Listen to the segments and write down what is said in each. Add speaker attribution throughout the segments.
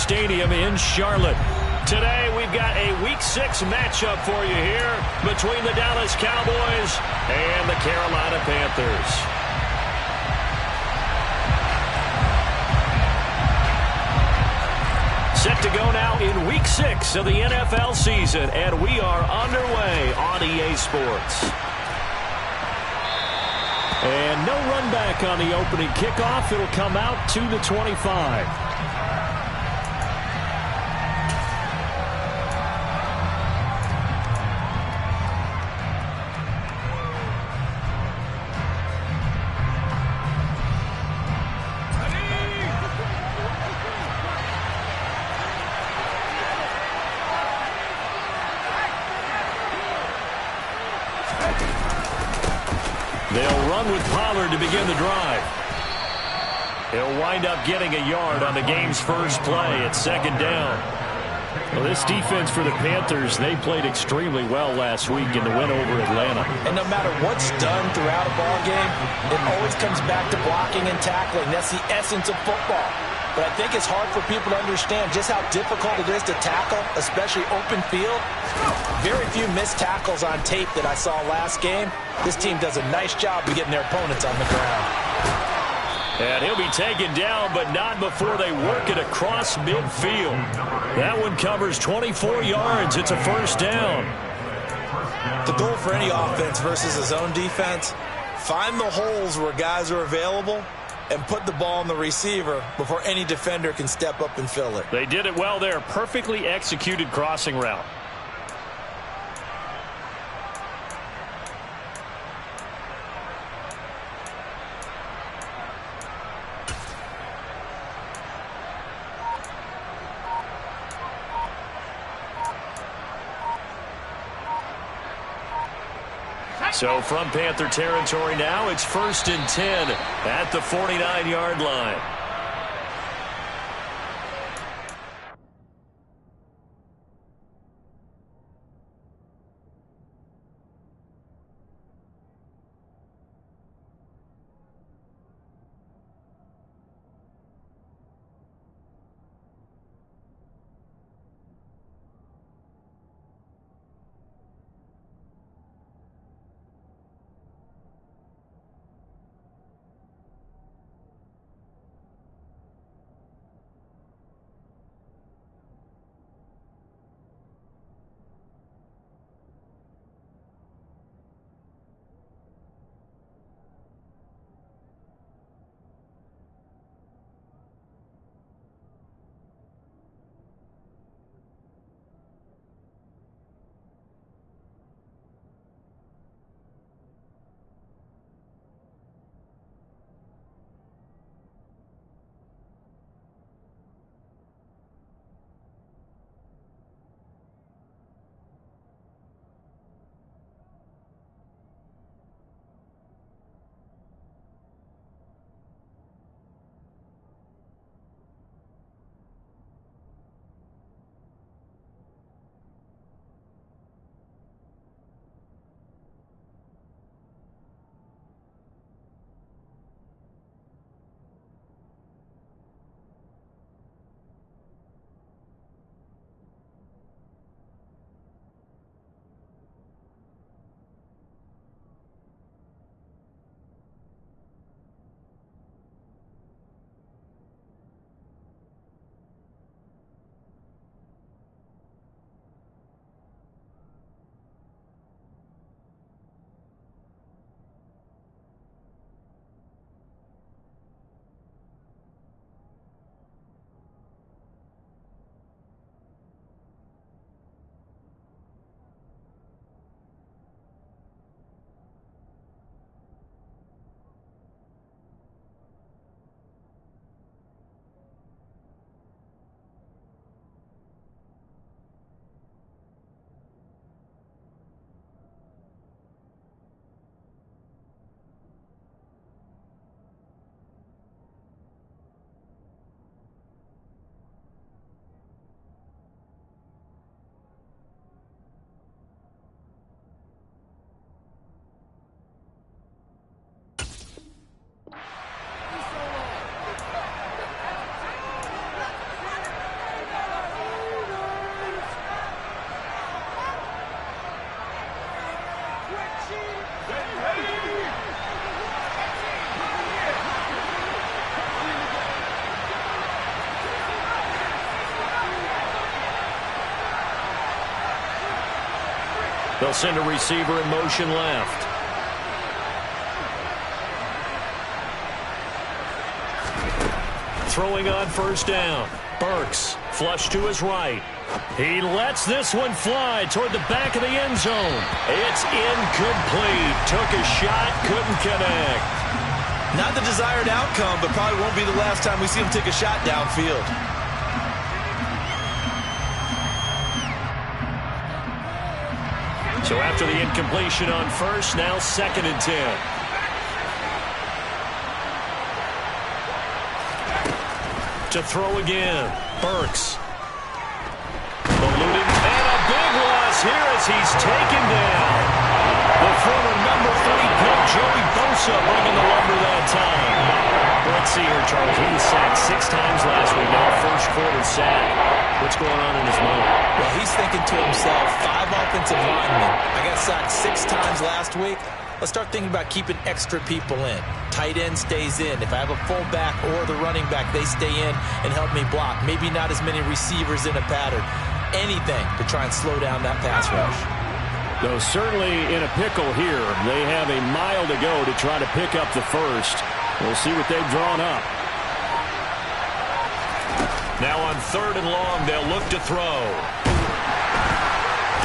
Speaker 1: Stadium in Charlotte. Today we've got a Week 6 matchup for you here between the Dallas Cowboys and the Carolina Panthers. Set to go now in Week 6 of the NFL season, and we are underway on EA Sports. And no run back on the opening kickoff. It'll come out to the 25. They'll run with Pollard to begin the drive. He'll wind up getting a yard on the game's first play at second down. Well, this defense for the Panthers, they played extremely well last week in the win over Atlanta.
Speaker 2: And no matter what's done throughout a ball game, it always comes back to blocking and tackling. That's the essence of football. But I think it's hard for people to understand just how difficult it is to tackle, especially open field. Very few missed tackles on tape that I saw last game. This team does a nice job of getting their opponents on the ground.
Speaker 1: And he'll be taken down, but not before they work it across midfield. That one covers 24 yards. It's a first down.
Speaker 2: The goal for any offense versus his own defense, find the holes where guys are available and put the ball on the receiver before any defender can step up and fill it.
Speaker 1: They did it well there. Perfectly executed crossing route. So from Panther territory now, it's 1st and 10 at the 49-yard line. They'll send a receiver in motion left. Throwing on first down. Burks, flush to his right. He lets this one fly toward the back of the end zone. It's incomplete. Took a shot, couldn't connect.
Speaker 2: Not the desired outcome, but probably won't be the last time we see him take a shot downfield.
Speaker 1: So after the incompletion on first, now 2nd and 10. To throw again. Burks. Ballooning, and a big loss here as he's taken down. The former number 3 pick, Joey Bosa, bringing the lumber that time. Let's see here, Charles. He was sacked 6 times last week. Now first quarter sack. What's going on in his mind?
Speaker 2: Well, he's thinking to himself, 5 offensive linemen. I got sacked 6 times last week. Let's start thinking about keeping extra people in. Tight end stays in. If I have a fullback or the running back, they stay in and help me block. Maybe not as many receivers in a pattern. Anything to try and slow down that pass rush.
Speaker 1: Though certainly in a pickle here. They have a mile to go to try to pick up the first. We'll see what they've drawn up. Now on 3rd and long, they'll look to throw.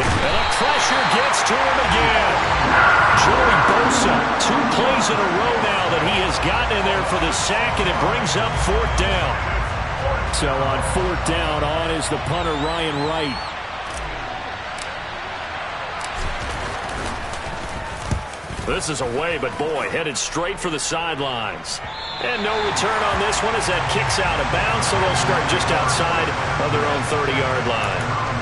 Speaker 1: And the pressure gets to him again. Joey Bosa, 2 plays in a row now that he has gotten in there for the sack, and it brings up 4th down. So on 4th down, on is the punter, Ryan Wright. This is away, but boy, headed straight for the sidelines. And no return on this one as that kicks out of bounds, so they'll start just outside of their own 30-yard line.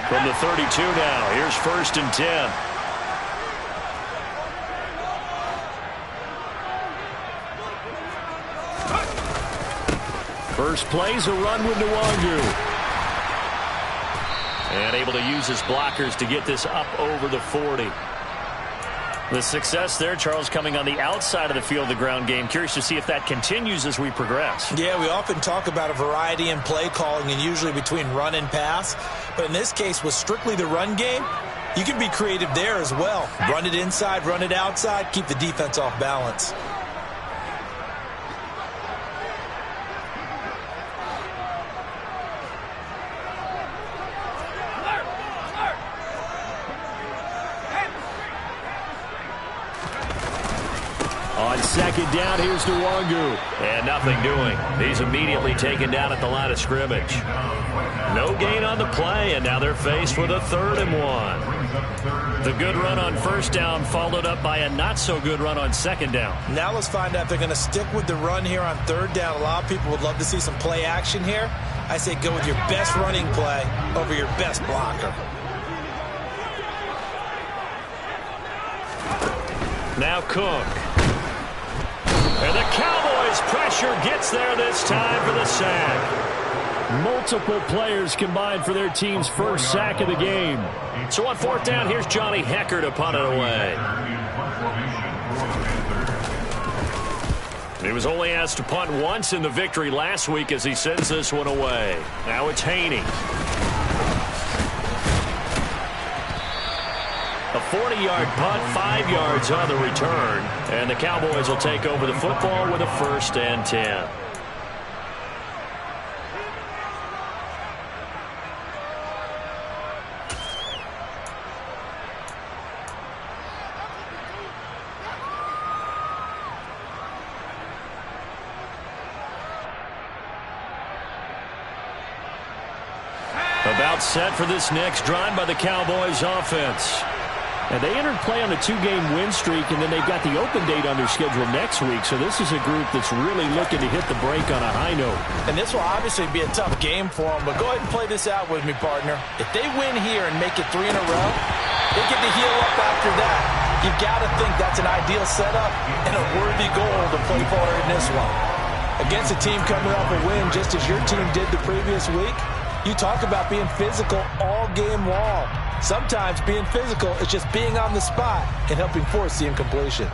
Speaker 1: From the 32 now, here's 1st and 10. First play's a run with Nwangu. And able to use his blockers to get this up over the 40. The success there, Charles, coming on the outside of the field, the ground game. Curious to see if that continues as we progress.
Speaker 2: Yeah, we often talk about a variety in play calling and usually between run and pass. But in this case, with strictly the run game, you can be creative there as well. Run it inside, run it outside, keep the defense off balance.
Speaker 1: On 2nd down, here's Nwangu. And nothing doing. He's immediately taken down at the line of scrimmage. No gain on the play, and now they're faced with a 3rd and 1. The good run on 1st down followed up by a not-so-good run on 2nd down.
Speaker 2: Now let's find out if they're going to stick with the run here on 3rd down. A lot of people would love to see some play action here. I say go with your best running play over your best blocker.
Speaker 1: Now Cook. And the Cowboys' pressure gets there this time for the sack. Multiple players combined for their team's first sack of the game. So on 4th down, here's Johnny Hecker to punt it away. He was only asked to punt once in the victory last week as he sends this one away. Now it's Haney. A 40-yard punt, 5 yards on the return. And the Cowboys will take over the football with a 1st and 10. About set for this next drive by the Cowboys offense. And they entered play on a 2-game win streak, and then they've got the open date on their schedule next week. So this is a group that's really looking to hit the break on a high note.
Speaker 2: And this will obviously be a tough game for them, but go ahead and play this out with me, partner. If they win here and make it 3 in a row, they get to heal up after that. You've got to think that's an ideal setup and a worthy goal to play for in this one. Against a team coming off a win just as your team did the previous week, you talk about being physical all game long. Sometimes being physical is just being on the spot and helping force the incompletion.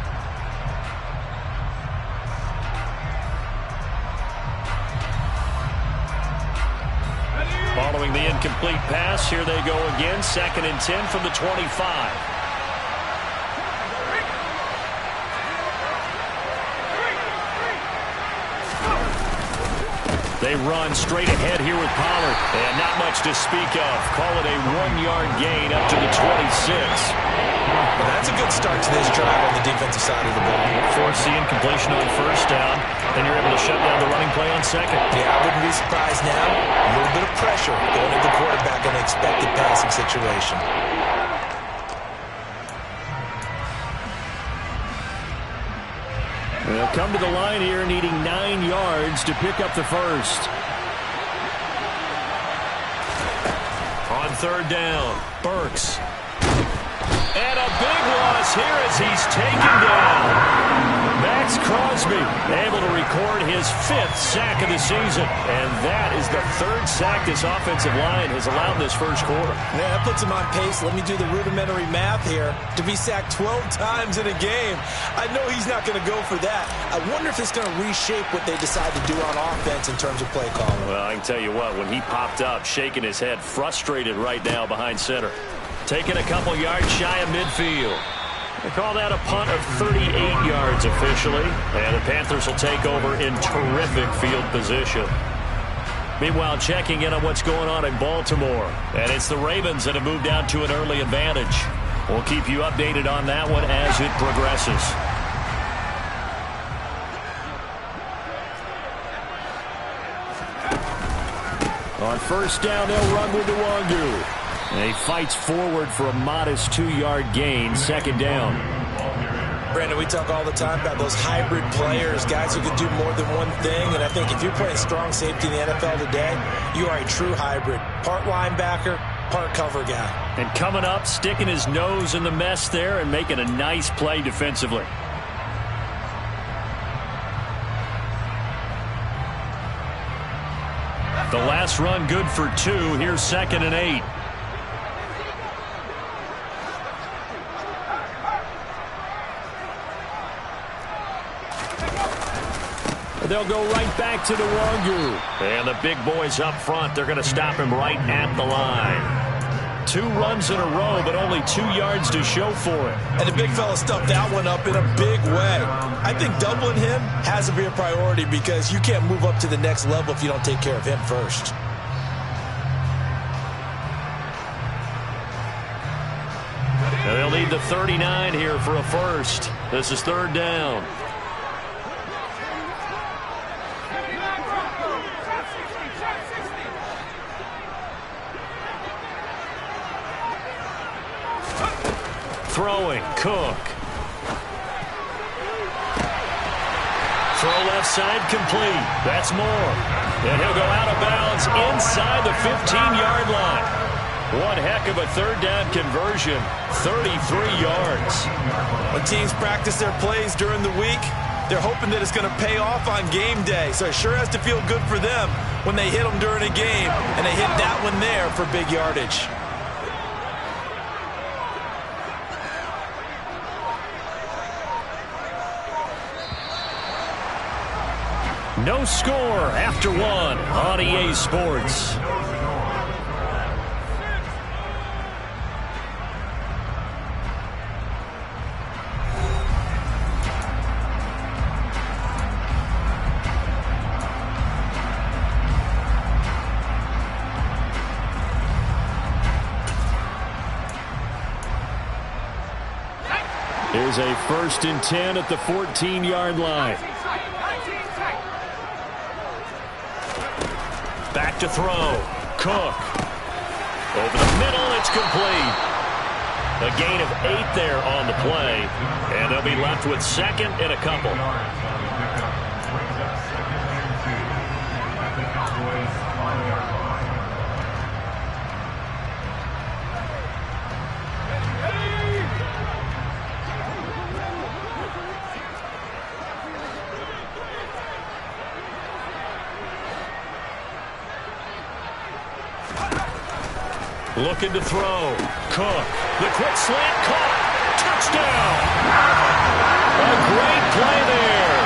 Speaker 1: Following the incomplete pass, here they go again. 2nd and 10 from the 25. They run straight ahead here with Pollard. And not much to speak of. Call it a 1-yard gain up to the 26.
Speaker 2: Well, that's a good start to this drive on the defensive side of the ball.
Speaker 1: Force the incompletion on 1st down. Then you're able to shut down the running play on 2nd.
Speaker 2: Yeah, I wouldn't be surprised now. A little bit of pressure going to the quarterback in an expected passing situation.
Speaker 1: They'll come to the line here needing 9 yards to pick up the first. On 3rd down, Burks. And a big loss here as he's taken down. Max Crosby able to record his 5th sack of the season. And that is the 3rd sack this offensive line has allowed in this first quarter.
Speaker 2: Yeah, that puts him on pace. Let me do the rudimentary math here. To be sacked 12 times in a game, I know he's not going to go for that. I wonder if it's going to reshape what they decide to do on offense in terms of play calling.
Speaker 1: Well, I can tell you what, when he popped up, shaking his head, frustrated right now behind center. Taking a couple yards shy of midfield. They call that a punt of 38 yards officially. And the Panthers will take over in terrific field position. Meanwhile, checking in on what's going on in Baltimore. And it's the Ravens that have moved out to an early advantage. We'll keep you updated on that one as it progresses. On 1st down, they'll run with the Wangu. And he fights forward for a modest 2-yard gain, 2nd down.
Speaker 2: Brandon, we talk all the time about those hybrid players, guys who can do more than one thing. And I think if you're playing strong safety in the NFL today, you are a true hybrid. Part linebacker, part cover guy.
Speaker 1: And coming up, sticking his nose in the mess there and making a nice play defensively. The last run good for 2. Here's 2nd and 8. They'll go right back to the Wangu. And the big boys up front, they're going to stop him right at the line. 2 runs in a row, but only 2 yards to show for it.
Speaker 2: And the big fella stuffed that one up in a big way. I think doubling him has to be a priority because you can't move up to the next level if you don't take care of him first.
Speaker 1: And they'll need the 39 here for a first. This is 3rd down. Throwing, Cook. Throw left side complete. That's Moore. And he'll go out of bounds inside the 15-yard line. One heck of a 3rd down conversion. 33 yards.
Speaker 2: When teams practice their plays during the week, they're hoping that it's going to pay off on game day. So it sure has to feel good for them when they hit them during a game. And they hit that one there for big yardage.
Speaker 1: No score after 1 on EA Sports. Here's a 1st and 10 at the 14-yard line. Back to throw. Cook. Over the middle, it's complete. A gain of 8 there on the play. And they'll be left with 2nd and a couple. Looking to throw. Cook. The quick slant caught. Touchdown. A great play there.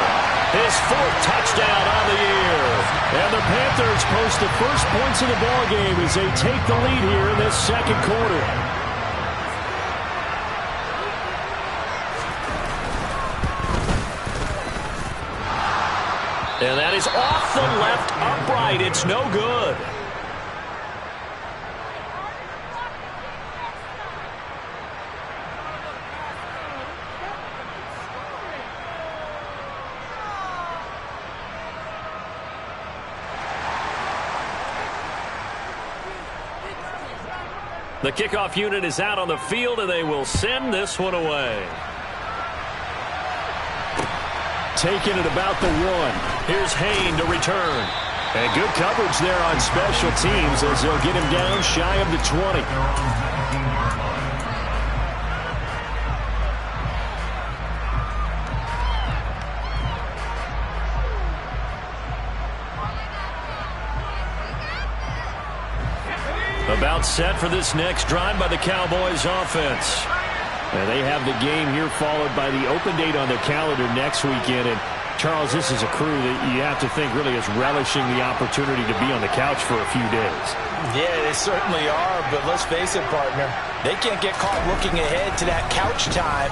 Speaker 1: His 4th touchdown on the year. And the Panthers post the first points of the ballgame as they take the lead here in this second quarter. And that is off the left upright. It's no good. The kickoff unit is out on the field, and they will send this one away. Taking it about the 1. Here's Hayne to return. And good coverage there on special teams as they'll get him down shy of the 20. About set for this next drive by the Cowboys offense. And they have the game here followed by the open date on their calendar next weekend. And Charles, this is a crew that you have to think really is relishing the opportunity to be on the couch for a few days.
Speaker 2: Yeah, they certainly are, but let's face it, partner. They can't get caught looking ahead to that couch time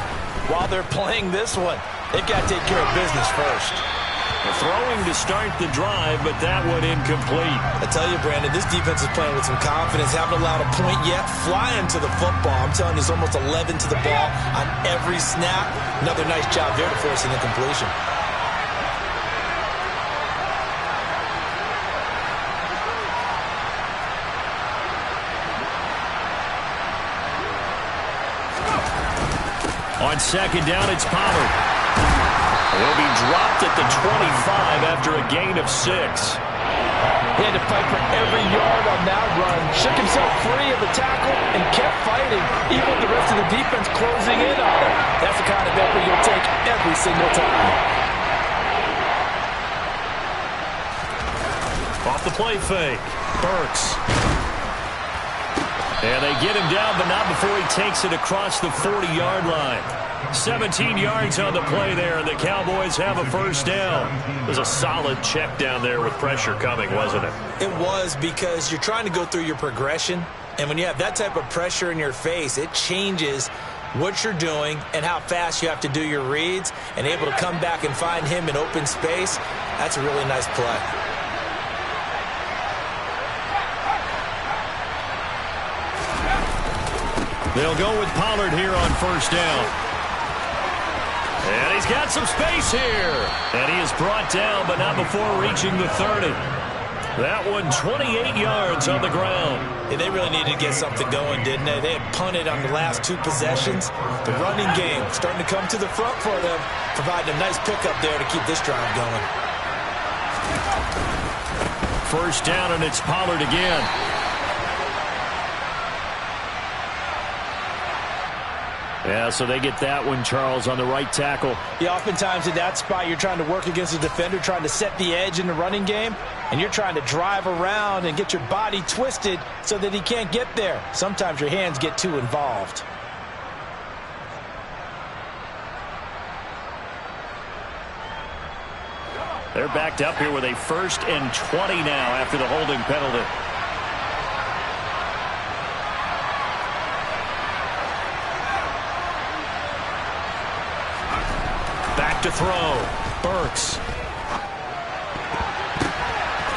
Speaker 2: while they're playing this one. They've got to take care of business first.
Speaker 1: Throwing to start the drive, but that one incomplete.
Speaker 2: I tell you, Brandon, this defense is playing with some confidence. Haven't allowed a point yet. Flying to the football. I'm telling you, it's almost 11 to the ball on every snap. Another nice job there to force an incompletion.
Speaker 1: On second down, it's Pollard. He'll be dropped at the 25 after a gain of 6.
Speaker 2: He had to fight for every yard on that run. Shook himself free of the tackle and kept fighting, even with the rest of the defense closing in on him. That's the kind of effort you'll take every single time.
Speaker 1: Off the play fake. Burks. And they get him down, but not before he takes it across the 40-yard line. 17 yards on the play there, and the Cowboys have a first down. It was a solid check down there with pressure coming, wasn't it?
Speaker 2: It was, because you're trying to go through your progression, and when you have that type of pressure in your face, it changes what you're doing and how fast you have to do your reads, and able to come back and find him in open space. That's a really nice play.
Speaker 1: They'll go with Pollard here on first down. And he's got some space here. And he is brought down, but not before reaching the 30. That one 28 yards on the ground.
Speaker 2: Yeah, they really needed to get something going, didn't they? They had punted on the last 2 possessions. The running game starting to come to the front for them, providing a nice pickup there to keep this drive going.
Speaker 1: First down, and it's Pollard again. Yeah, so they get that one, Charles, on the right tackle.
Speaker 2: Yeah, oftentimes in that spot, you're trying to work against a defender, trying to set the edge in the running game, and you're trying to drive around and get your body twisted so that he can't get there. Sometimes your hands get too involved.
Speaker 1: They're backed up here with a 1st and 20 now after the holding penalty. Back to throw. Burks.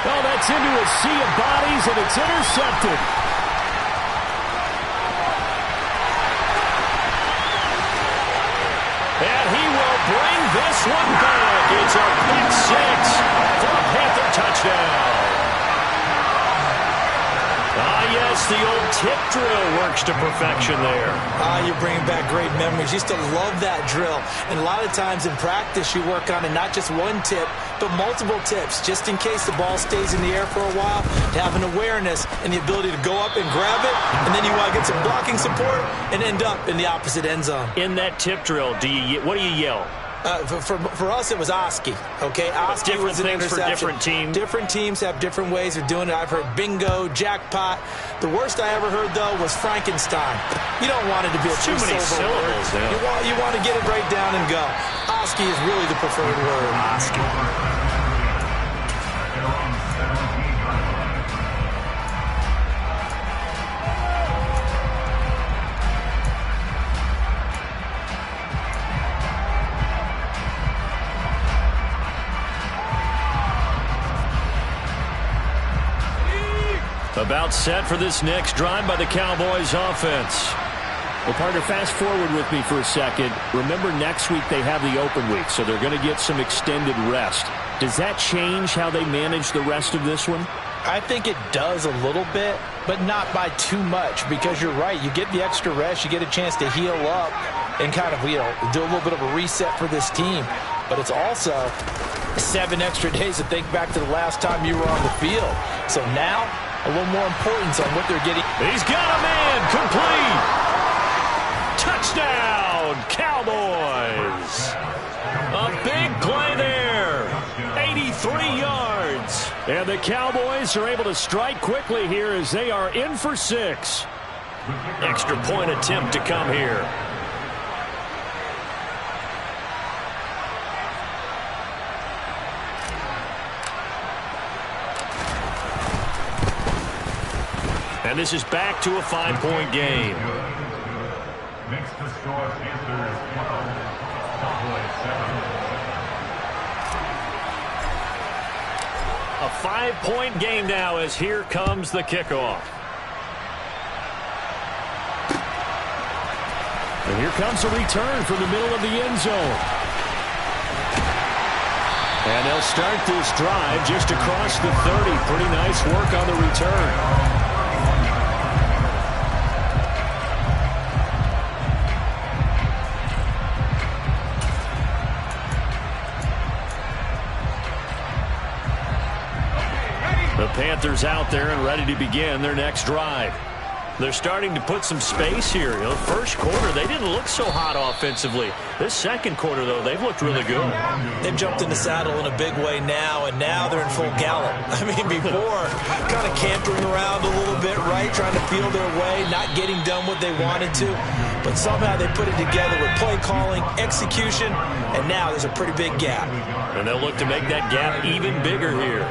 Speaker 1: Oh, that's into a sea of bodies, and it's intercepted. And he will bring this one back. It's a pick 6 for a Panther touchdown. Ah, yes, the old tip drill works to perfection there.
Speaker 2: You're bringing back great memories. Used to love that drill. And a lot of times in practice, you work on it, not just one tip, but multiple tips, just in case the ball stays in the air for a while, to have an awareness and the ability to go up and grab it, and then you want to get some blocking support and end up in the opposite end zone.
Speaker 1: In that tip drill, what do you yell?
Speaker 2: For us, it was Oski. Okay, Oski was an interception.
Speaker 1: For different teams.
Speaker 2: Different teams have different ways of doing it. I've heard bingo, jackpot. The worst I ever heard, though, was Frankenstein. You don't want it to be a
Speaker 1: too many syllables.
Speaker 2: Yeah. You want to get it right down and go. Oski is really the preferred word. Oski.
Speaker 1: About set for this next drive by the Cowboys offense. Well, partner, fast forward with me for a second. Remember, next week they have the open week, so they're going to get some extended rest. Does that change how they manage the rest of this one?
Speaker 2: I think it does a little bit, but not by too much, because you're right. You get the extra rest. You get a chance to heal up and kind of, do a little bit of a reset for this team. But it's also 7 extra days to think back to the last time you were on the field. So now, a little more importance on what they're getting.
Speaker 1: He's got a man, complete. Touchdown, Cowboys. A big play there. 83 yards. And the Cowboys are able to strike quickly here as they are in for 6. Extra point attempt to come here. And this is back to a 5-point game.
Speaker 3: Next to score, Panthers 12, Cowboys 7.
Speaker 1: A 5-point game now as here comes the kickoff. And here comes a return from the middle of the end zone. And they'll start this drive just across the 30. Pretty nice work on the return. The Panthers out there and ready to begin their next drive. They're starting to put some space here. The first quarter, they didn't look so hot offensively. This second quarter, though, they've looked really good.
Speaker 2: They've jumped in the saddle in a big way now, and now they're in full gallop. I mean, before, kind of cantering around a little bit, right, trying to feel their way, not getting done what they wanted to. But somehow they put it together with play calling, execution, and now there's a pretty big gap.
Speaker 1: And they'll look to make that gap even bigger here.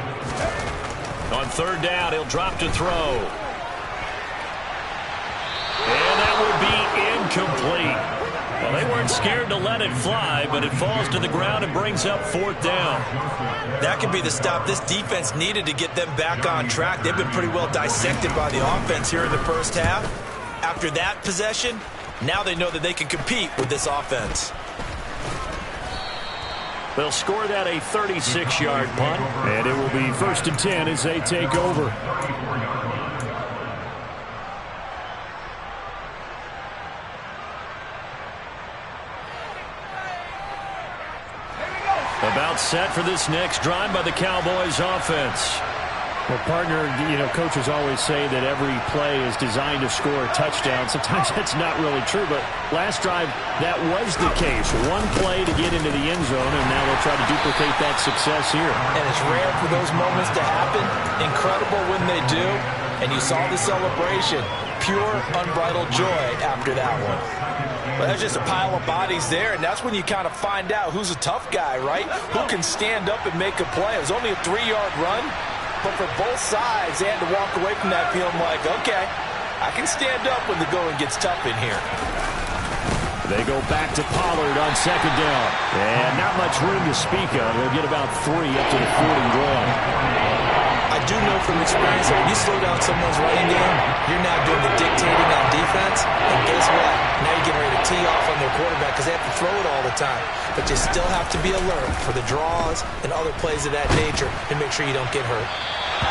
Speaker 1: On third down, he'll drop to throw. And that would be incomplete. Well, they weren't scared to let it fly, but it falls to the ground and brings up 4th down.
Speaker 2: That could be the stop this defense needed to get them back on track. They've been pretty well dissected by the offense here in the first half. After that possession, now they know that they can compete with this offense.
Speaker 1: They'll score that a 36-yard punt, and it will be 1st and 10 as they take over. About set for this next drive by the Cowboys offense.
Speaker 4: Well, partner, coaches always say that every play is designed to score a touchdown. Sometimes that's not really true, but last drive, that was the case. One play to get into the end zone, and now they'll try to duplicate that success here.
Speaker 2: And it's rare for those moments to happen. Incredible when they do. And you saw the celebration. Pure, unbridled joy after that one. But that's just a pile of bodies there, and that's when you kind of find out who's a tough guy, right? Who can stand up and make a play. It was only a 3-yard run. But for both sides, they had to walk away from that feeling like, okay, I can stand up when the going gets tough in here.
Speaker 1: They go back to Pollard on 2nd down. And not much room to speak of. They'll get about 3 up to the 40 run.
Speaker 2: I do know from experience that when you slow down someone's running game, you're now doing the dictating on defense. And guess what? Now you're getting ready to tee off on their quarterback because they have to throw it all the time. But you still have to be alert for the draws and other plays of that nature and make sure you don't get hurt.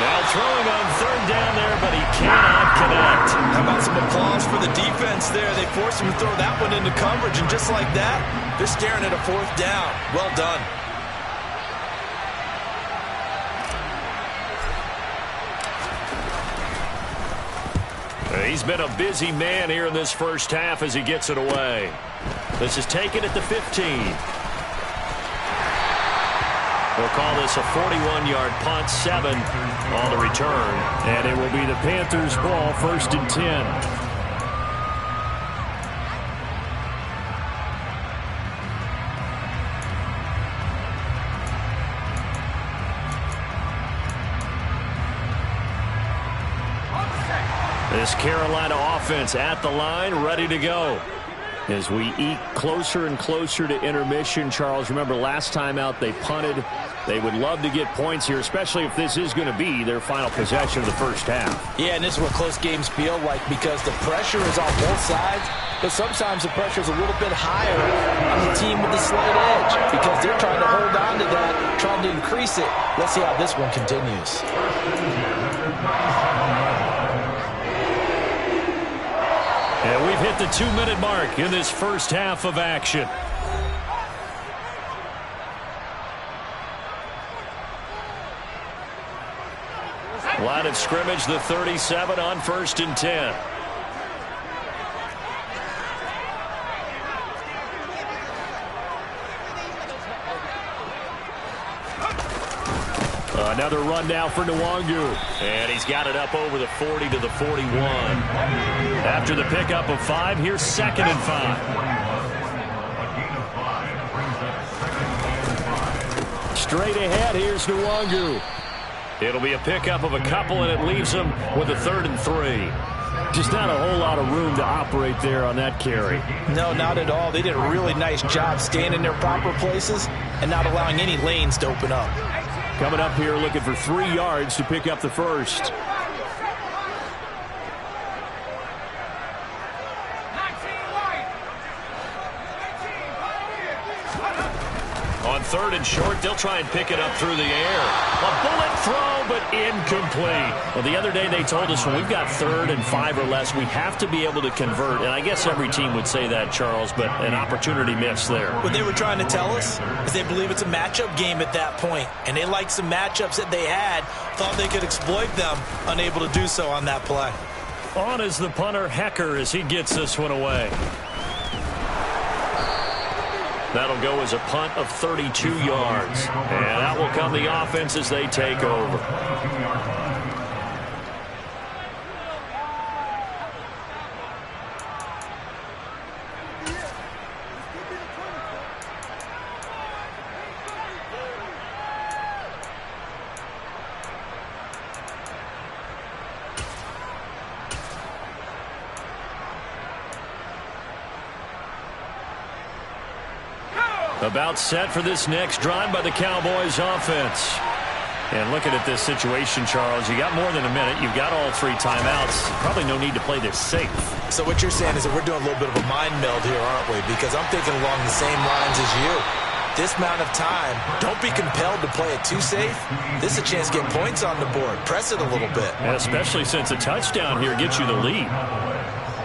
Speaker 1: Now throwing on 3rd down there, but he cannot connect.
Speaker 2: How about some applause for the defense there? They forced him to throw that one into coverage, and just like that, they're staring at a 4th down. Well done.
Speaker 1: He's been a busy man here in this first half as he gets it away. This is taken at the 15. We'll call this a 41-yard punt, 7 on the return.
Speaker 4: And it will be the Panthers' ball, 1st and 10.
Speaker 1: This Carolina offense at the line, ready to go.
Speaker 4: As we eke closer and closer to intermission, Charles, remember last time out they punted. They would love to get points here, especially if this is going to be their final possession of the first half.
Speaker 2: Yeah, and this is what close games feel like because the pressure is on both sides, but sometimes the pressure is a little bit higher on the team with the slight edge because they're trying to hold on to that, trying to increase it. Let's see how this one continues.
Speaker 1: And we've hit the 2-minute mark in this first half of action. Line of scrimmage, the 37 on 1st and 10.
Speaker 4: Another run now for Nwangu.
Speaker 1: And he's got it up over the 40 to the 41. After the pickup of 5, here's 2nd and 5.
Speaker 4: Straight ahead, here's Nwangu.
Speaker 1: It'll be a pickup of a couple, and it leaves him with a 3rd and 3.
Speaker 4: Just not a whole lot of room to operate there on that carry.
Speaker 2: No, not at all. They did a really nice job staying in their proper places and not allowing any lanes to open up.
Speaker 4: Coming up here looking for 3 yards to pick up the first.
Speaker 1: On 3rd and short, they'll try and pick it up through the air. A bullet throw, but incomplete.
Speaker 4: Well, the other day they told us when we've got 3rd and 5 or less, we have to be able to convert. And I guess every team would say that, Charles, but an opportunity missed there.
Speaker 2: What they were trying to tell us is they believe it's a matchup game at that point, and they liked some matchups that they had, thought they could exploit them, unable to do so on that play.
Speaker 1: On is the punter, Hecker, as he gets this one away. That'll go as a punt of 32 yards. And that will come the offense as they take over. About set for this next drive by the Cowboys offense. And looking at this situation, Charles, you got more than a minute. You've got all 3 timeouts. Probably no need to play this safe.
Speaker 2: So what you're saying is that we're doing a little bit of a mind meld here, aren't we? Because I'm thinking along the same lines as you. This amount of time, don't be compelled to play it too safe. This is a chance to get points on the board. Press it a little bit.
Speaker 1: And especially since a touchdown here gets you the lead.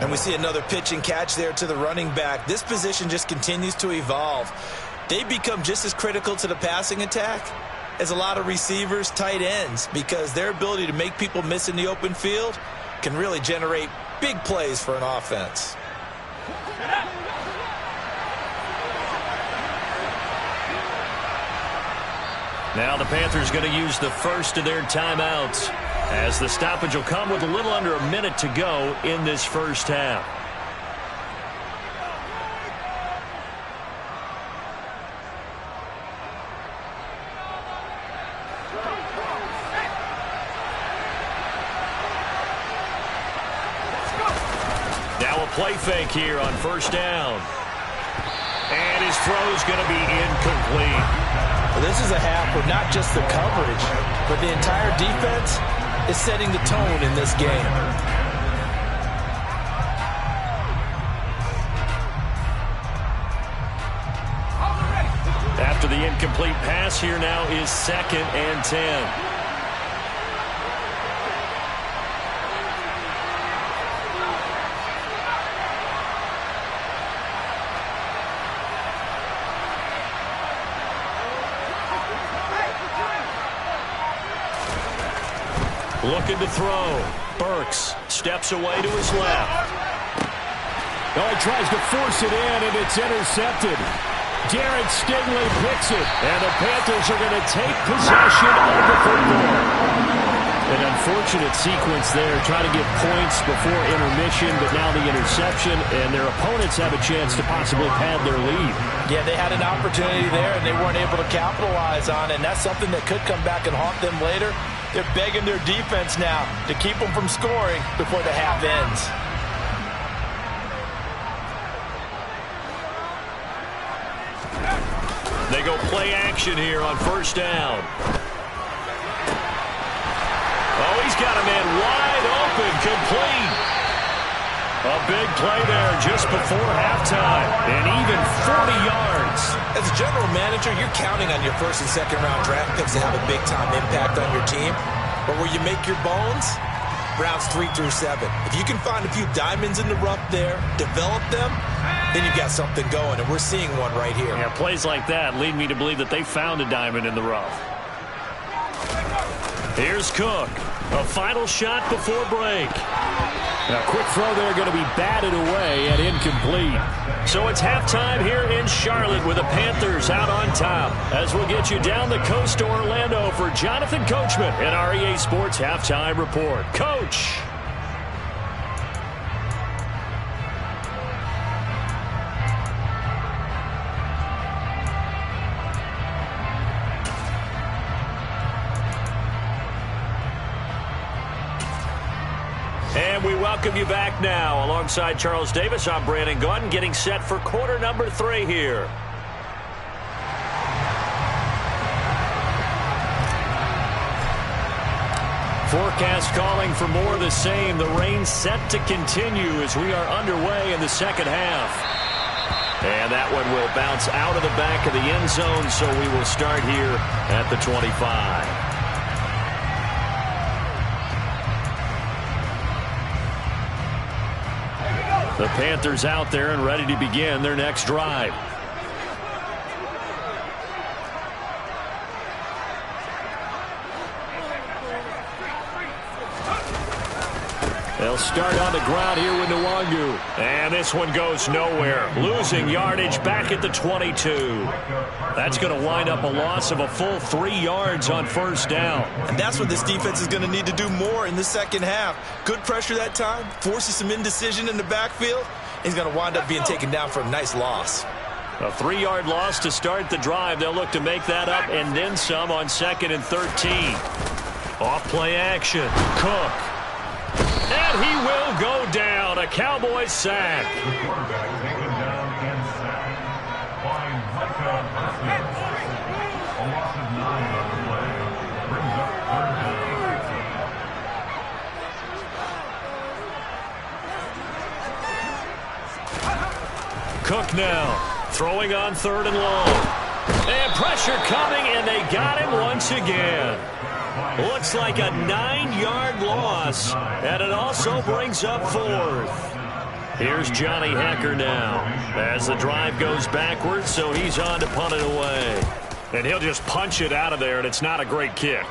Speaker 2: And we see another pitch and catch there to the running back. This position just continues to evolve. They become just as critical to the passing attack as a lot of receivers, tight ends, because their ability to make people miss in the open field can really generate big plays for an offense.
Speaker 1: Now the Panthers going to use the first of their timeouts, as the stoppage will come with a little under a minute to go in this first half. Play fake here on 1st down. And his throw's going to be incomplete.
Speaker 2: Well, this is a half where not just the coverage, but the entire defense is setting the tone in this game.
Speaker 1: After the incomplete pass, here now is 2nd and 10. Looking to throw. Burks steps away to his left.
Speaker 4: Oh, he tries to force it in, and it's intercepted. Darren Stingley picks it, and the Panthers are going to take possession of the football. An unfortunate sequence there, trying to get points before intermission, but now the interception, and their opponents have a chance to possibly pad their lead.
Speaker 2: Yeah, they had an opportunity there, and they weren't able to capitalize on it, and that's something that could come back and haunt them later. They're begging their defense now to keep them from scoring before the half ends.
Speaker 1: They go play action here on first down. Oh, he's got a man wide open, complete. A big play there just before halftime, and even 40 yards.
Speaker 2: As a general manager, you're counting on your first and second round draft picks to have a big-time impact on your team. But where you make your bones, rounds 3 through 7. If you can find a few diamonds in the rough there, develop them, then you've got something going, and we're seeing one right here.
Speaker 1: Yeah, plays like that lead me to believe that they found a diamond in the rough. Here's Cook. A final shot before break. A quick throw there going to be batted away and incomplete. So it's halftime here in Charlotte with the Panthers out on top. As we'll get you down the coast to Orlando for Jonathan Coachman and our EA Sports Halftime Report. Coach. And we welcome you back now. Alongside Charles Davis, I'm Brandon Gaudin, getting set for quarter number 3 here. Forecast calling for more of the same. The rain set to continue as we are underway in the second half. And that one will bounce out of the back of the end zone, so we will start here at the 25. The Panthers out there and ready to begin their next drive. They'll start on the ground here with Nwangu. And this one goes nowhere. Losing yardage back at the 22. That's going to wind up a loss of a full 3 yards on first down.
Speaker 2: And that's what this defense is going to need to do more in the second half. Good pressure that time, forces some indecision in the backfield. He's going to wind up being taken down for a nice loss.
Speaker 1: A 3-yard loss to start the drive. They'll look to make that up and then some on 2nd and 13. Off play action. Cook. And he will go down. A Cowboys sack.
Speaker 3: The quarterback taken down and sacked by Micah Parsons. A loss of 9 on the play. Brings up 3rd down.
Speaker 1: Cook now. Throwing on 3rd and long. And pressure coming, and they got him once again. Looks like a 9-yard loss, and it also brings up 4th. Here's Johnny Hecker now as the drive goes backwards, so he's on to punt it away. And he'll just punch it out of there, and it's not a great kick.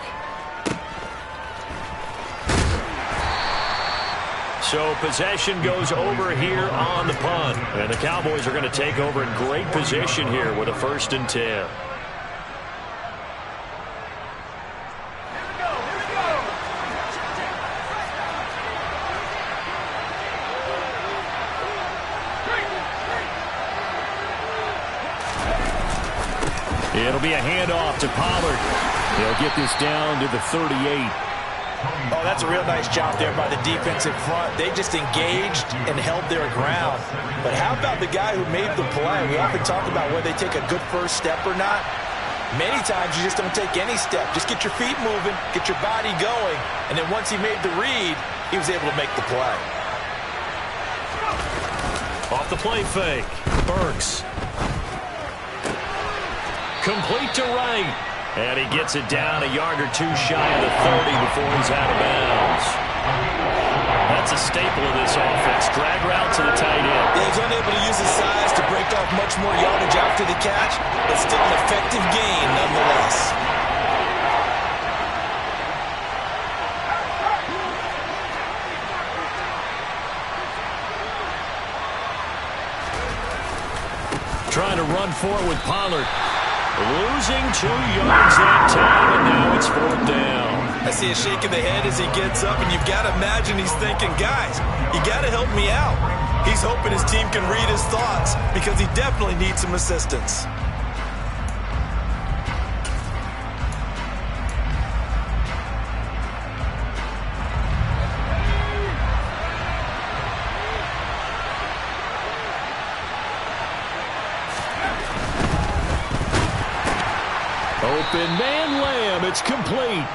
Speaker 1: So possession goes over here on the punt, and the Cowboys are going to take over in great position here with a 1st and 10. It'll be a handoff to Pollard. He'll get this down to the 38.
Speaker 2: Oh, that's a real nice job there by the defensive front. They just engaged and held their ground. But how about the guy who made the play? We often talk about whether they take a good first step or not. Many times you just don't take any step. Just get your feet moving, get your body going, and then once he made the read, he was able to make the play.
Speaker 1: Off the play fake. Burks. Complete to right. And he gets it down a yard or 2 shy of the 30 before he's out of bounds. That's a staple of this offense. Drag route to the tight end.
Speaker 2: Yeah, he's unable to use his size to break off much more yardage after the catch, but still an effective gain nonetheless.
Speaker 1: Trying to run run for it with Pollard. Losing 2 yards that time, and now it's 4th down.
Speaker 2: I see a shake of the head as he gets up, and you've got to imagine he's thinking, guys, you got to help me out. He's hoping his team can read his thoughts because he definitely needs some assistance.
Speaker 1: Open man Lamb, it's complete.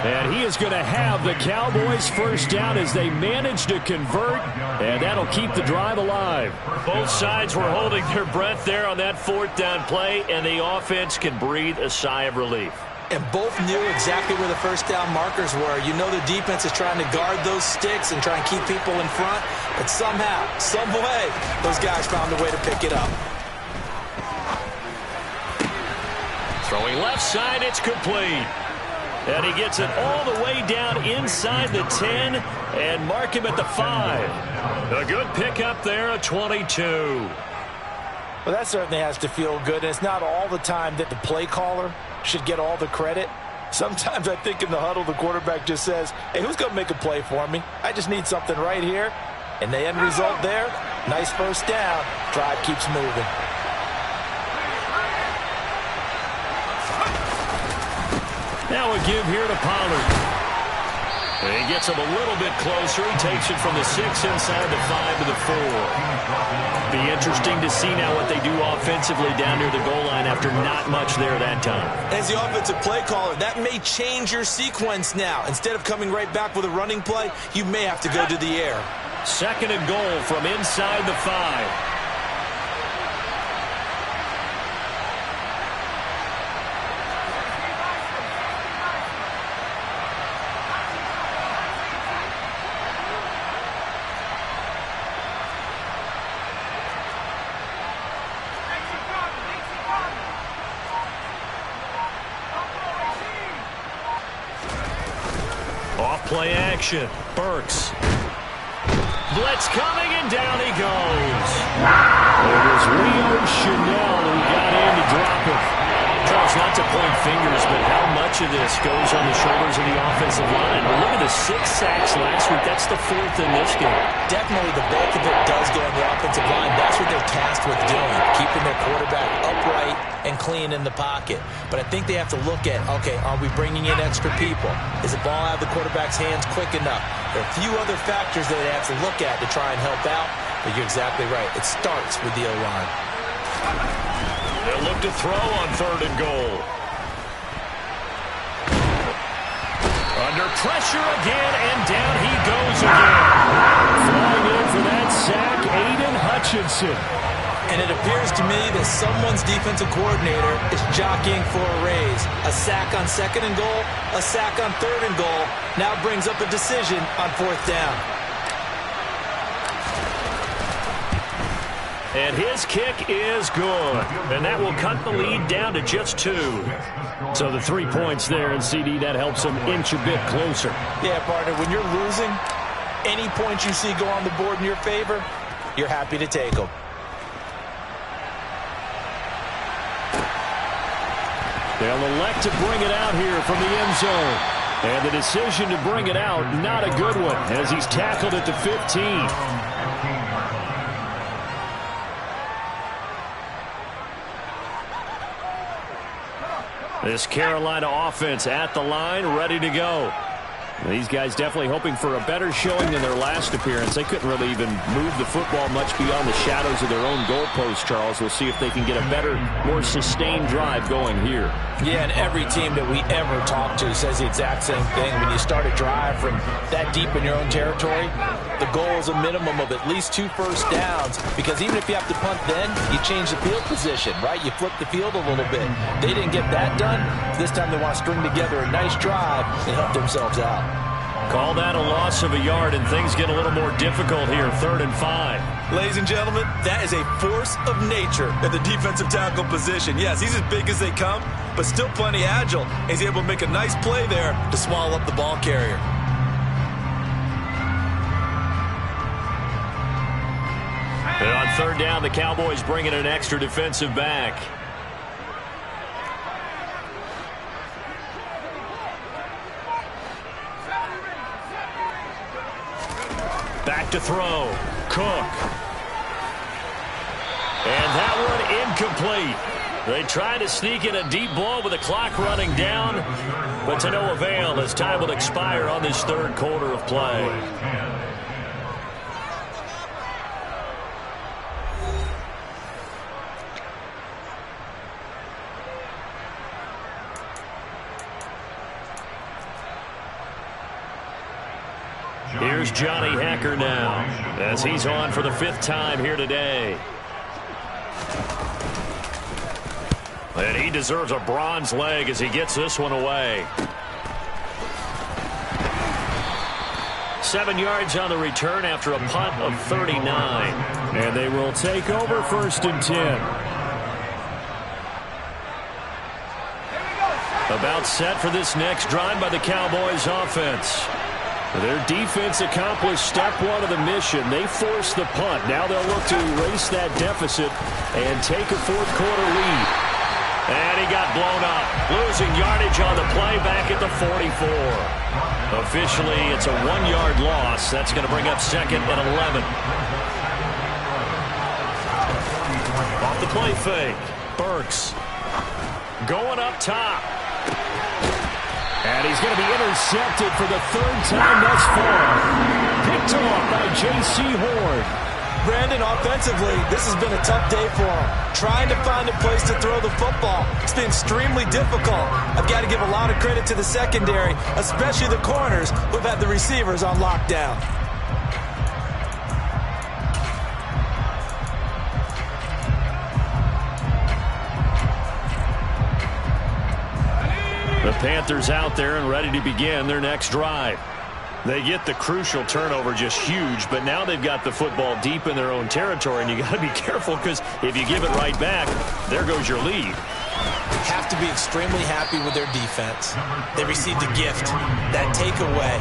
Speaker 1: And he is going to have the Cowboys first down as they manage to convert, and that'll keep the drive alive. Both sides were holding their breath there on that 4th down play, and the offense can breathe a sigh of relief.
Speaker 2: And both knew exactly where the first down markers were. You know the defense is trying to guard those sticks and try and keep people in front, but somehow, some way, those guys found a way to pick it up.
Speaker 1: Throwing left side, it's complete. And he gets it all the way down inside the 10 and mark him at the 5. A good pickup there, a 22.
Speaker 2: Well, that certainly has to feel good, and it's not all the time that the play caller should get all the credit. Sometimes I think in the huddle, the quarterback just says, hey, who's going to make a play for me? I just need something right here. And the end result there, nice first down. Drive keeps moving.
Speaker 1: Now a give here to Pollard. And he gets him a little bit closer. He takes it from the 6 inside the 5 to the 4. Be interesting to see now what they do offensively down near the goal line after not much there that time.
Speaker 2: As the offensive play caller, that may change your sequence now. Instead of coming right back with a running play, you may have to go to the air.
Speaker 1: 2nd and goal from inside the 5. Play action. Burks. Blitz coming, and down he goes. It was Rio Chanel who got in to drop it. Charles, not to point fingers, but how much of this goes on the shoulders of the offensive line? Well, look at the 6 sacks last week. That's the 4th in this game.
Speaker 2: Definitely the bulk of it does go on the offensive line. That's what they're tasked with doing, keeping their quarterback upright and clean in the pocket. But I think they have to look at, okay, are we bringing in extra people? Is the ball out of the quarterback's hands quick enough? There are a few other factors that they have to look at to try and help out, but you're exactly right. It starts with the O-line.
Speaker 1: They'll look to throw on 3rd and goal. Under pressure again, and down he goes again. Flying in for that sack, Aiden Hutchinson.
Speaker 2: And it appears to me that someone's defensive coordinator is jockeying for a raise. A sack on 2nd and goal, a sack on 3rd and goal, now brings up a decision on 4th down.
Speaker 1: And his kick is good. And that will cut the lead down to just 2. So the 3 points there, and CD, that helps him inch a bit closer.
Speaker 2: Yeah, partner, when you're losing, any points you see go on the board in your favor, you're happy to take them.
Speaker 1: They'll elect to bring it out here from the end zone. And the decision to bring it out, not a good one, as he's tackled at the 15. This Carolina offense at the line, ready to go. These guys definitely hoping for a better showing than their last appearance. They couldn't really even move the football much beyond the shadows of their own goalpost, Charles. We'll see if they can get a better, more sustained drive going here.
Speaker 2: Yeah, and every team that we ever talk to says the exact same thing. When you start a drive from that deep in your own territory, the goal is a minimum of at least 2 first downs, because even if you have to punt then, you change the field position, right? You flip the field a little bit. They didn't get that done. This time they want to string together a nice drive and help themselves out.
Speaker 1: Call that a loss of a yard, and things get a little more difficult here, 3rd and 5.
Speaker 2: Ladies and gentlemen, that is a force of nature at the defensive tackle position. Yes, he's as big as they come, but still plenty agile. He's able to make a nice play there to swallow up the ball carrier.
Speaker 1: And on third down, the Cowboys bring in an extra defensive back. Back to throw. Cook. And that one incomplete. They try to sneak in a deep ball with the clock running down, but to no avail as time will expire on this third quarter of play. Here's Johnny Hecker now, as he's on for the 5th time here today. And he deserves a bronze leg as he gets this one away. 7 yards on the return after a punt of 39.
Speaker 4: And they will take over 1st and 10.
Speaker 1: About set for this next drive by the Cowboys offense.
Speaker 4: Their defense accomplished step 1 of the mission. They forced the punt. Now they'll look to erase that deficit and take a 4th quarter lead.
Speaker 1: And he got blown up. Losing yardage on the play back at the 44. Officially, it's a 1-yard loss. That's going to bring up 2nd and 11. Off the play fake. Burks. Going up top.
Speaker 4: And he's going to be intercepted for the 3rd time thus far. Picked off by J.C. Horn.
Speaker 2: Brandon, offensively, this has been a tough day for him. Trying to find a place to throw the football. It's been extremely difficult. I've got to give a lot of credit to the secondary, especially the corners who've had the receivers on lockdown.
Speaker 1: The Panthers out there and ready to begin their next drive. They get the crucial turnover, just huge, but now they've got the football deep in their own territory, and you got to be careful because if you give it right back, there goes your lead.
Speaker 2: Have to be extremely happy with their defense. They received a gift, that takeaway.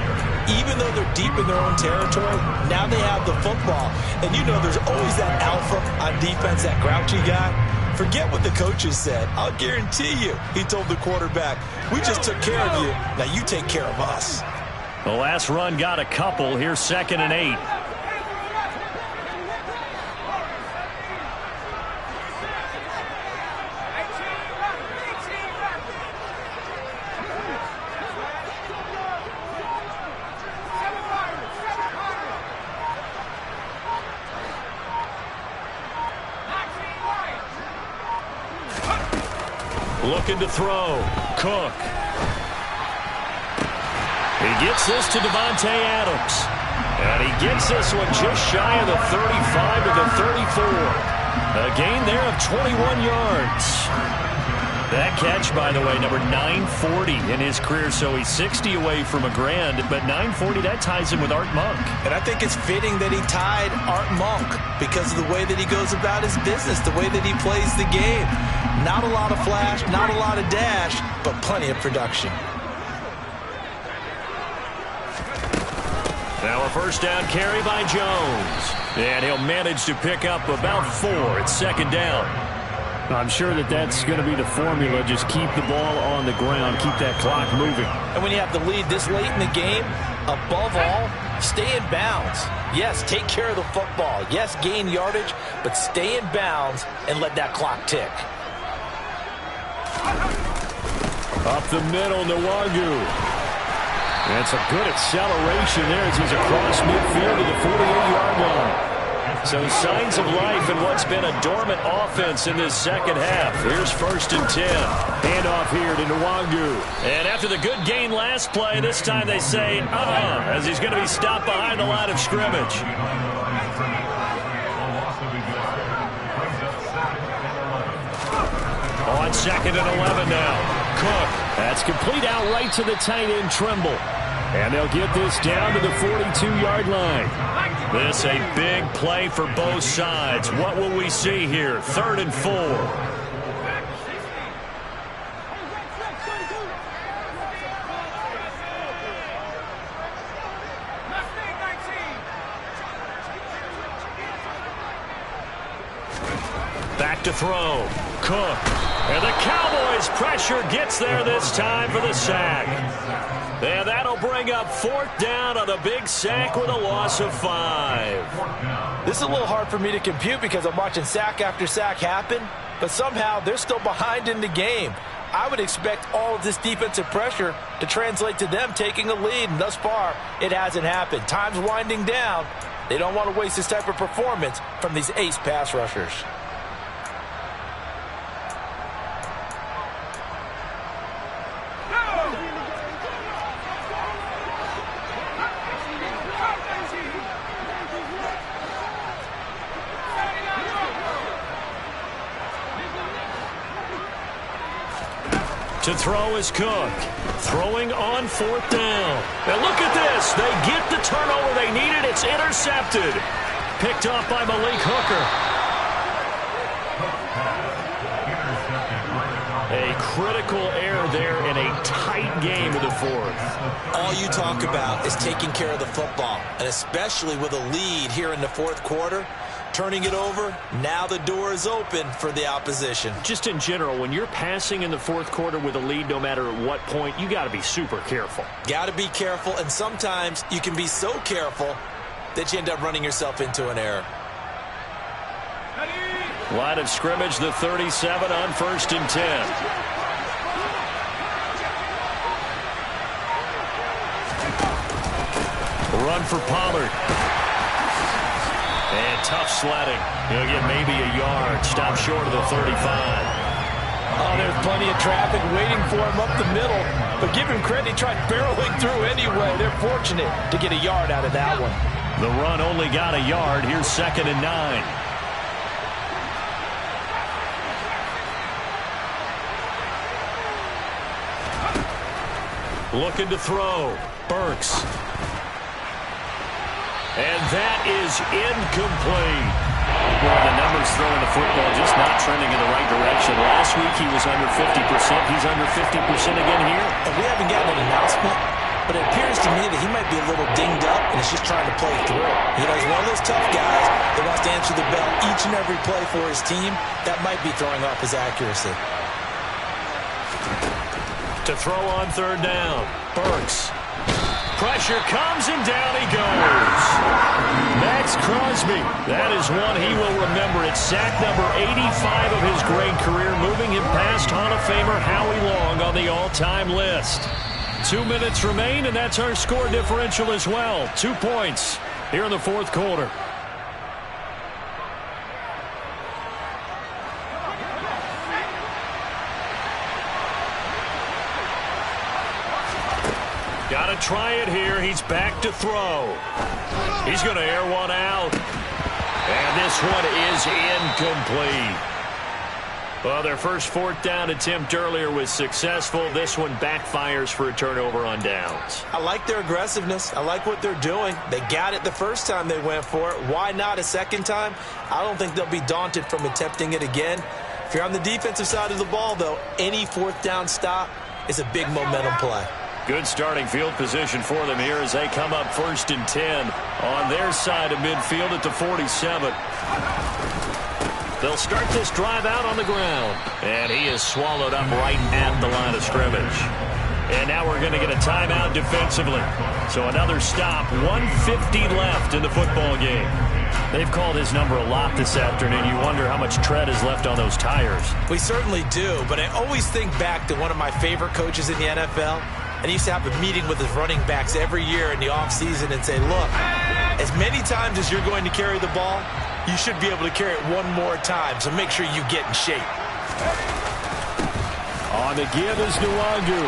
Speaker 2: Even though they're deep in their own territory, now they have the football. And you know there's always that alpha on defense, that grouchy guy. Forget what the coaches said. I'll guarantee you, he told the quarterback, we just took care of you. Now you take care of us.
Speaker 1: The last run got a couple. Here's 2nd and 8. Looking to throw. Cook. He gets this to Devontae Adams. And he gets this one just shy of the 35 to the 34. A gain there of 21 yards. That catch, by the way, number 940 in his career, so he's 60 away from a grand, but 940, that ties him with Art Monk.
Speaker 2: And I think it's fitting that he tied Art Monk because of the way that he goes about his business, the way that he plays the game. Not a lot of flash, not a lot of dash, but plenty of production.
Speaker 1: Now a first down carry by Jones. And he'll manage to pick up about 4. It's 2nd down.
Speaker 4: I'm sure that that's going to be the formula. Just keep the ball on the ground. Keep that clock moving.
Speaker 2: And when you have the lead this late in the game, above all, stay in bounds. Yes, take care of the football. Yes, gain yardage, but stay in bounds and let that clock tick.
Speaker 4: Up the middle, Nwangu. That's a good acceleration there as he's across midfield to the 48-yard line.
Speaker 1: So signs of life in what's been a dormant offense in this second half. Here's 1st and 10.
Speaker 4: Handoff here to Nwangu.
Speaker 1: And after the good gain last play, this time they say, as he's going to be stopped behind the line of scrimmage. On 2nd and 11 now. Cook.
Speaker 4: That's complete out right to the tight end, Trimble. And they'll get this down to the 42-yard line.
Speaker 1: This a big play for both sides. What will we see here? 3rd and 4. back to throw. Cook. And the Cowboys' pressure gets there this time for the sack. And that'll bring up 4th down on a big sack with a loss of 5.
Speaker 2: This is a little hard for me to compute because I'm watching sack after sack happen, but somehow they're still behind in the game. I would expect all of this defensive pressure to translate to them taking a lead, and thus far, it hasn't happened. Time's winding down. They don't want to waste this type of performance from these ace pass rushers.
Speaker 1: To throw is Cook. Throwing on 4th down. And look at this. They get the turnover they needed. It's intercepted. Picked off by Malik Hooker. A critical error there in a tight game of the 4th.
Speaker 2: All you talk about is taking care of the football, and especially with a lead here in the 4th quarter. Turning it over, now the door is open for the opposition.
Speaker 1: Just in general, when you're passing in the 4th quarter with a lead, no matter at what point, you got to be super careful.
Speaker 2: Got to be careful, and sometimes you can be so careful that you end up running yourself into an error.
Speaker 1: Line of scrimmage, the 37 on 1st and 10. Run for Pollard. And tough sledding. He'll get maybe a yard. Stop short of the 35.
Speaker 2: Oh, there's plenty of traffic waiting for him up the middle. But give him credit, he tried barreling through anyway. They're fortunate to get a yard out of that one.
Speaker 1: The run only got a yard. Here's 2nd and 9. Looking to throw. Burks. And that is incomplete. Well, the numbers throwing the football just not trending in the right direction. Last week he was under 50%. He's under 50% again here.
Speaker 2: And we haven't gotten an announcement, but it appears to me that he might be a little dinged up and is just trying to play through. You know, he's one of those tough guys that wants to answer the bell each and every play for his team. That might be throwing off his accuracy.
Speaker 1: To throw on 3rd down. Burks. Pressure comes, and down he goes. Max Crosby. That is one he will remember. It's sack number 85 of his great career, moving him past Hall of Famer Howie Long on the all-time list. 2 minutes remain, and that's our score differential as well. 2 points here in the 4th quarter. Got to try it here. He's back to throw. He's going to air one out. And this one is incomplete. Well, their first 4th down attempt earlier was successful. This one backfires for a turnover on downs.
Speaker 2: I like their aggressiveness. I like what they're doing. They got it the first time they went for it. Why not a second time? I don't think they'll be daunted from attempting it again. If you're on the defensive side of the ball, though, any 4th down stop is a big momentum play.
Speaker 1: Good starting field position for them here as they come up 1st and 10 on their side of midfield at the 47. They'll start this drive out on the ground. And he is swallowed up right at the line of scrimmage. And now we're going to get a timeout defensively. So another stop, 1:50 left in the football game. They've called his number a lot this afternoon. You wonder how much tread is left on those tires.
Speaker 2: We certainly do, but I always think back to one of my favorite coaches in the NFL. And he used to have a meeting with his running backs every year in the offseason and say, look, as many times as you're going to carry the ball, you should be able to carry it one more time, so make sure you get in shape.
Speaker 4: On the give is Nwangu.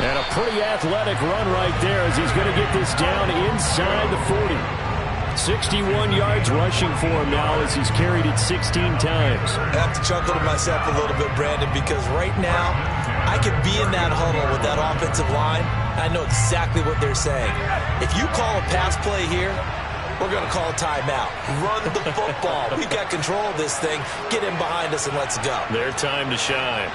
Speaker 4: And a pretty athletic run right there as he's going to get this down inside the 40. 61 yards rushing for him now as he's carried it 16 times.
Speaker 2: I have to chuckle to myself a little bit, Brandon, because right now I could be in that huddle with that offensive line. I know exactly what they're saying. If you call a pass play here, we're going to call a timeout. Run the football. We've got control of this thing. Get in behind us and let's go.
Speaker 1: Their time to shine.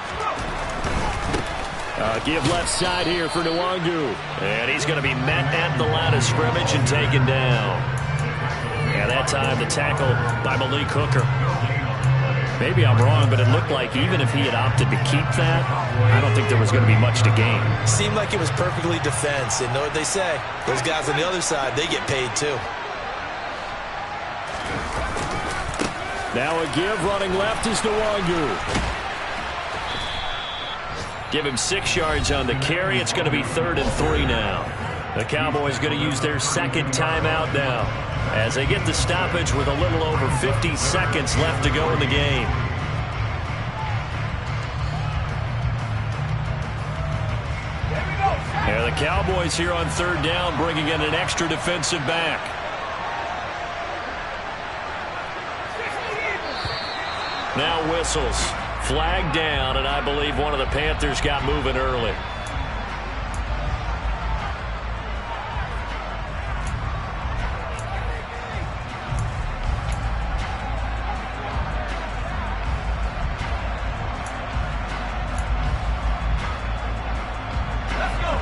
Speaker 4: Give left side here for Nwangu.
Speaker 1: And he's going to be met at the line of scrimmage and taken down. And that time the tackle by Malik Hooker. Maybe I'm wrong, but it looked like even if he had opted to keep that, I don't think there was going to be much to gain.
Speaker 2: Seemed like it was perfectly defense. And know what they say? Those guys on the other side, they get paid too.
Speaker 4: Now a give, running left is Nwangu.
Speaker 1: Give him 6 yards on the carry. It's going to be 3rd and 3 now. The Cowboys going to use their second timeout now as they get the stoppage with a little over 50 seconds left to go in the game. And the Cowboys here on 3rd down, bringing in an extra defensive back. Now whistles. Flag down, and I believe one of the Panthers got moving early.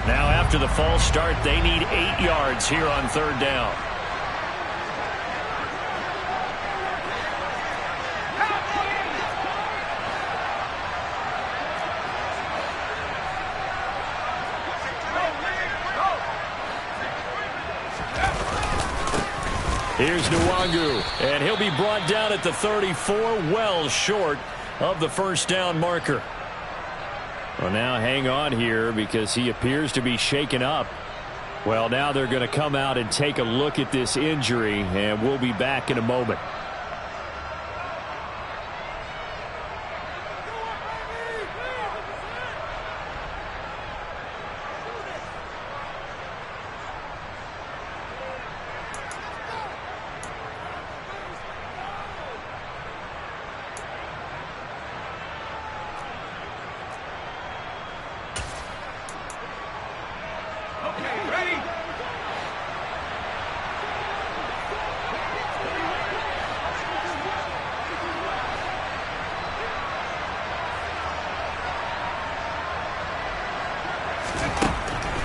Speaker 1: Now after the false start, they need 8 yards here on 3rd down. Here's Nwangu, and he'll be brought down at the 34, well short of the 1st down marker. Well, now hang on here because he appears to be shaken up. Well, now they're going to come out and take a look at this injury, and we'll be back in a moment.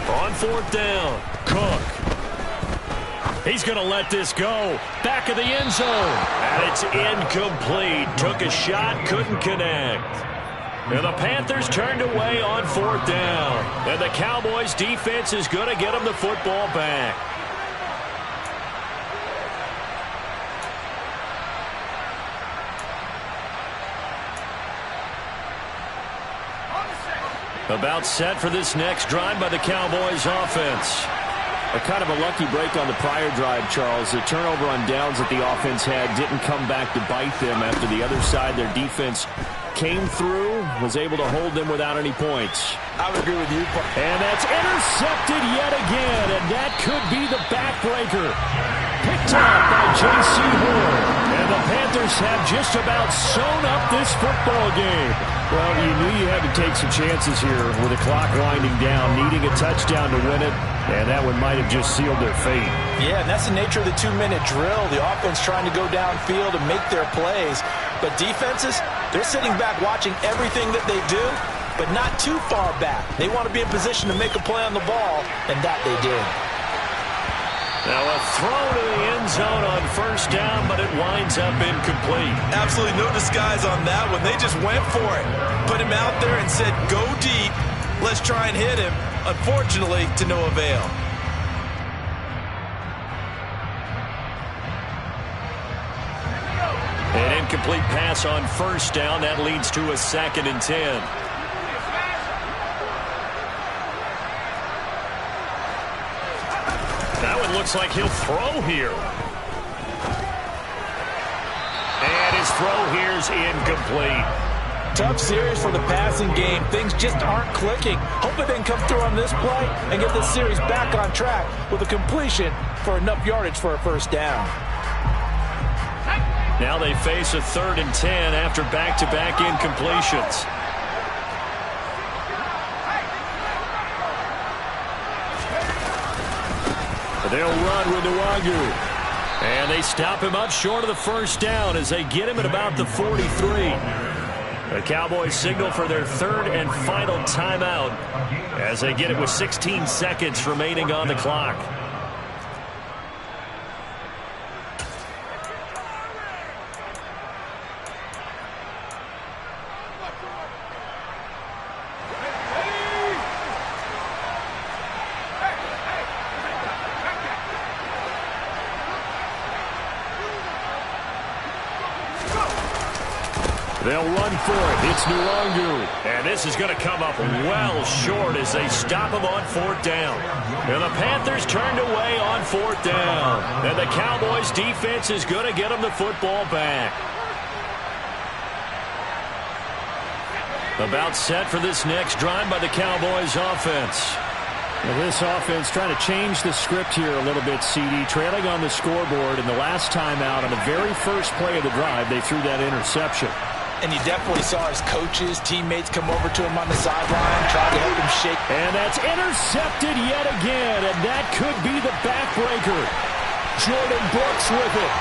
Speaker 1: On 4th down, Cook. He's going to let this go. Back of the end zone. And it's incomplete. Took a shot, couldn't connect. And the Panthers turned away on 4th down. And the Cowboys defense is going to get them the football back. About set for this next drive by the Cowboys offense.
Speaker 4: A kind of a lucky break on the prior drive, Charles. The turnover on downs that the offense had didn't come back to bite them after the other side. Their defense came through, was able to hold them without any points.
Speaker 2: I would agree with you.
Speaker 4: And that's intercepted yet again, and that could be the backbreaker. Picked up by J.C. Horn. And the Panthers have just about sewn up this football game. Well, you knew you had to take some chances here with the clock winding down, needing a touchdown to win it, and that one might have just sealed their fate.
Speaker 2: Yeah, and that's the nature of the 2-minute drill. The offense trying to go downfield and make their plays. But defenses, they're sitting back watching everything that they do, but not too far back. They want to be in position to make a play on the ball, and that they did.
Speaker 1: Now a throw to the end zone on 1st down, but it winds up incomplete.
Speaker 2: Absolutely no disguise on that one. They just went for it. Put him out there and said, go deep. Let's try and hit him. Unfortunately, to no avail.
Speaker 1: An incomplete pass on 1st down. That leads to a 2nd and 10. That one looks like he'll throw here. And his throw here's incomplete.
Speaker 2: Tough series for the passing game. Things just aren't clicking. Hope they can come through on this play and get this series back on track with a completion for enough yardage for a 1st down.
Speaker 1: Now they face a 3rd and 10 after back-to-back incompletions. They'll run with Nwangu. And they stop him up short of the 1st down as they get him at about the 43. The Cowboys signal for their 3rd and final timeout as they get it with 16 seconds remaining on the clock. run for it. It's Nwangu. And this is going to come up well short as they stop him on 4th down. And the Panthers turned away on 4th down. And the Cowboys defense is going to get them the football back. About set for this next drive by the Cowboys offense.
Speaker 4: Well, this offense trying to change the script here a little bit, CD. Trailing on the scoreboard, and the last time out on the very first play of the drive, they threw that interception.
Speaker 2: And you definitely saw his coaches, teammates come over to him on the sideline, try to help him shake.
Speaker 4: And that's intercepted yet again, and that could be the backbreaker. Jordan Brooks with it.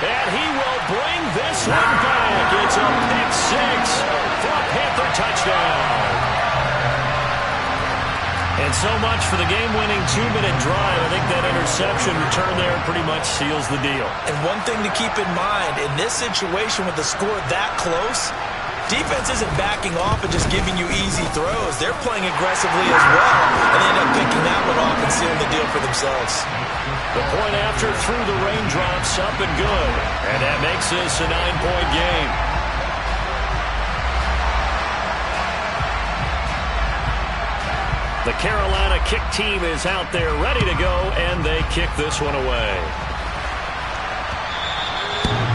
Speaker 1: And he will bring this one back. It's a pick six for a Panther touchdown. And so much for the game-winning 2-minute drive. I think that interception return there pretty much seals the deal.
Speaker 2: And one thing to keep in mind, in this situation with the score that close, defense isn't backing off and just giving you easy throws. They're playing aggressively as well, and they end up picking that one off and sealing the deal for themselves.
Speaker 1: The point after through the raindrops, up and good. And that makes this a 9-point game. The Carolina kick team is out there ready to go, and they kick this one away.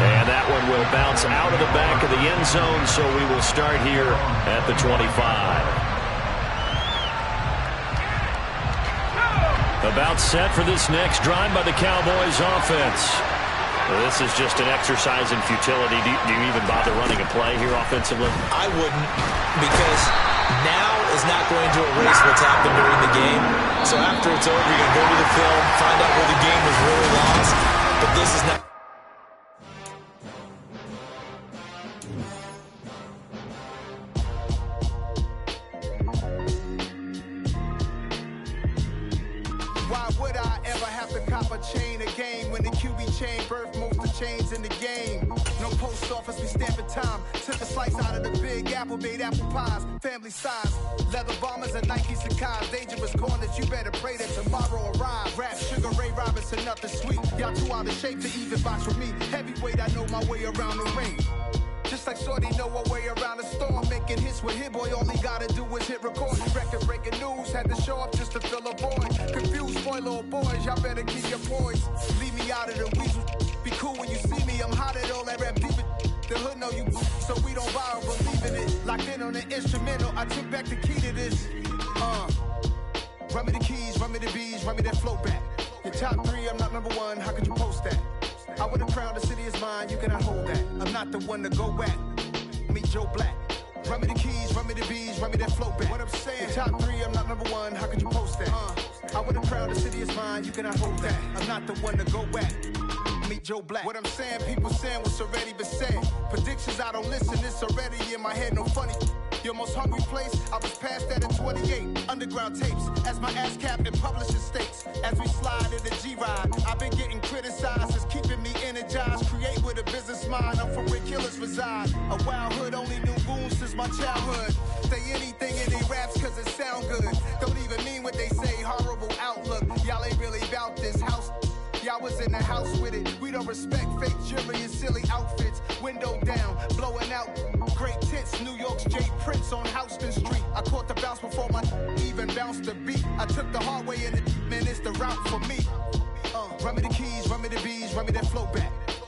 Speaker 1: And that one will bounce out of the back of the end zone, so we will start here at the 25. About set for this next drive by the Cowboys offense. Well, this is just an exercise in futility. Do you even bother running a play here offensively?
Speaker 2: I wouldn't, because now is not going to erase what's happened during the game. So after it's over, you're going to go to the film, find out where the game was really lost. But this is not.
Speaker 5: Why would I ever have to cop a chain a game when the QB chain birthed most of the chains in the game? No post office, we stamping time. Took a slice out of the big apple, made apple pies, family size. Leather bombers and Nike Sacai's. Dangerous corners, you better pray that tomorrow arrive. Rap, Sugar Ray Robinson, nothing sweet. Y'all too out of shape to even box with me. Heavyweight, I know my way around the ring. Just like Shorty know her way around the storm. Making hits with Hit Boy, all he gotta do is hit record. Record breaking news, had to show up just to fill a void. Confused boy, little boys, y'all better keep your poise. Leave me out of the weasel. Be cool when you see me, I'm hot at all that rap deep. The hood know you, so we don't borrow, believe in it. Locked in on the instrumental, I took back the key to this. Run me the keys, run me the bees, run me that flow back. Your top 3, I'm not number 1, how could you post that? I would've crowned the city is mine, you cannot hold that. I'm not the one to go back. Meet Joe Black. Run me the keys, run me the bees, run me that flow back. What I'm saying, top 3, I'm not number 1, how could you post that? I would've crowned the city is mine, you cannot hold that. I'm not the one to go back. Meet Joe Black. What I'm saying, people saying what's already been said. Predictions, I don't listen, it's already in my head, no funny. Your most hungry place, I was past that at 28. Underground tapes, as my ass cap in publishing states. As we slide in the G-Ride, I've been getting criticized, it's keeping me energized. Create with a business mind, I'm from where killers reside. A wild hood, only knew goons since my childhood. Say anything in they raps cause it sound good. Don't even mean what they say, horrible outlook. Y'all ain't really about this house. Y'all was in the house with it. We don't respect fake jewelry and silly outfits. Window down, blowing out. Great tits, New York's J. Prince on Houston Street. I caught the bounce before my even bounced the beat. I took the hard way in it, man, it's the route for me. Run me the keys, run me the bees, run me that flow back.